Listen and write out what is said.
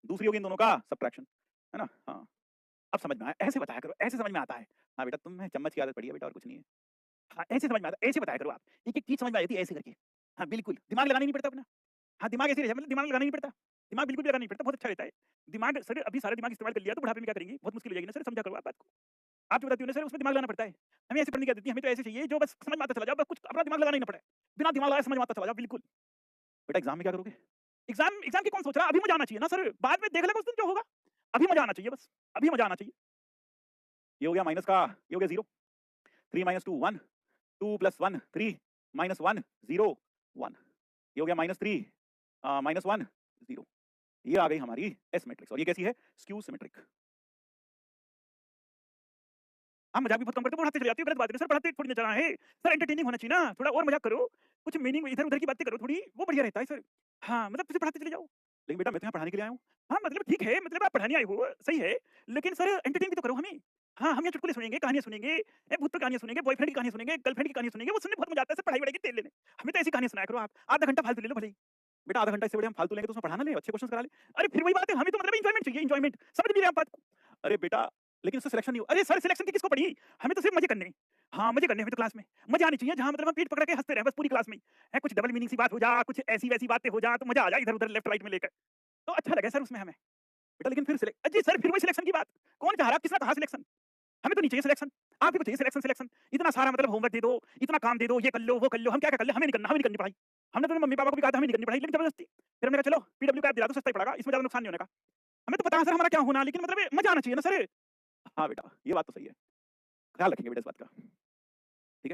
दूसरी होगी इन दोनों का सब्ट्रैक्शन, है ना? हाँ, अब समझ में आया, ऐसे बताया करो, ऐसे समझ में आता है। हाँ बेटा, तुम्हें चम्मच की आदत पड़ी है बेटा, और कुछ नहीं है। हाँ, ऐसे समझ में आता है, ऐसे बताया करो आप। एक-एक चीज़ समझ में आ जाती है ऐसे करके। हाँ, बिल्कुल, दिमाग लगाना ही नहीं पड़ता अपना। हाँ, दिमाग ऐसे ही रह जाए, मतलब दिमाग लगाना ही नहीं पड़ता। दिमाग बिल्कुल भी लगाना नहीं पड़ता, बहुत अच्छा रहता है। दिमाग सर अभी सारा दिमाग इस्तेमाल कर लिया तो बुढ़ापे में क्या करेंगे? बहुत मुश्किल हो जाएगी ना सर, समझा करो आप बात को। आप जो बताती हो ना सर, उसमें दिमाग लगाना पड़ता है। हमें ऐसे पढ़ने की आदत नहीं है, हमें तो ऐसे चाहिए जो बस समझ में आता चला जाए, बस कुछ अपना दिमाग लगाना ही ना पड़े। बिना दिमाग लगाए समझ में आता चला जाए, बिल्कुल। बेटा एग्ज़ाम में क्या करोगे? एग्ज़ाम एग्ज़ाम की कौन सोच रहा है? अभी मज़ा आना चाहिए ना सर, बाद में देख लेंगे उस दिन जो होगा। अभी मज़ा आना चाहिए बस, अभी मज़ा आना चाहिए। ये हो गया माइनस का, ये हो गया 0, 3 - 2 1, 2 + 1 3, -1 0 1, ये हो गया -3 -1 0। ये आ गई हमारी एस मैट्रिक्स, और ये कैसी है? Skew symmetric. आप मज़ाक भी बहुत कम करते हो, पढ़ाते चले जाते हो, गलत बात है ना सर, पढ़ाते थोड़ी ना चलना है। सर एंटरटेनिंग होना चाहिए ना, थोड़ा और मज़ाक करो, कुछ मीनिंग इधर-उधर की बातें करो थोड़ी, वो बढ़िया रहता है सर। हाँ, मतलब सिर्फ़ पढ़ाते चले जाओ। लेकिन बेटा मैं तो यहाँ पढ़ाने के लिए आया हूँ। हाँ, मतलब ठीक है, मतलब आप पढ़ाने आए हो, सही है, लेकिन सर एंटरटेन भी तो करो हमें। हाँ, हम यहाँ चुटकुले सुनेंगे, कहानियाँ सुनेंगे, भूत की कहानियाँ सुनेंगे, बॉयफ्रेंड की कहानी सुनेंगे, गर्लफ्रेंड की कहानी सुनेंगे, वो सुनने में बहुत मज़ा आता है सर, पढ़ाई-वढ़ाई के तेल लेने। हमें तो ऐसी कहानियाँ सुनाया करो आप, आधा घंटा फालतू ले लो भले ही। बेटा आधा घंटा इससे बढ़िया हम फालतू लेंगे तो उसमें पढ़ा ना लें, अच्छे क्वेश्चन्स करा लें। अरे फिर वही बात है, हमें तो मतलब एन्जॉयमेंट चाहिए, एन्जॉयमेंट, समझ नहीं रहे आप बात को। अरे बेटा, लेकिन उससे सिलेक्शन नहीं हो, अरे सर सिलेक्शन की किसको पड़ी? हमें तो सिर्फ मज़े करने हैं। हाँ, मज़े करने हैं हमें तो क्लास में। मज़े आने चाहिए जहाँ मतलब हम पीठ पकड़ के हँसते रहें बस पूरी क्लास में ही। हैं, कुछ डबल मीनिंग सी बात हो जा, कुछ ऐसी-वैसी बातें हो जां तो मज़ा आ जाए इधर-उधर लेफ्ट राइट में लेकर। तो अच्छा लगे सर उसमें हमें। बेटा लेकिन फिर जी सर फिर वही सिलेक्शन की बात। कौन चाह रहा? किसने कहा सिलेक्शन? हमें तो नहीं चाहिए सिलेक्शन। आप ही को चाहिए सिलेक्शन सिलेक्शन। इतना सारा मतलब होमवर्क दे दो, इतना काम दे दो, ये कर लो, वो कर लो, हम क्या-क्या कर लें? हमें नहीं करना, हमें नहीं करनी पढ़ाई। हमने तो अपने मम्मी-पापा को भी कहा था हमें नहीं करनी पढ़ाई, लेकिन ज़बरदस्ती। फिर हमने कहा चलो पीडब्ल्यू का ऐप दिला दो, सस्ता ही पड़ेगा, इसमें ज़्यादा नुकसान नहीं होने का। हमें तो पता है सर हमारा क्या होना, लेकिन मतलब मज़ा आना चाहिए ना सर। हाँ बेटा, ये बात तो सही है। ख्याल रखेंगे बेटा इस बात का।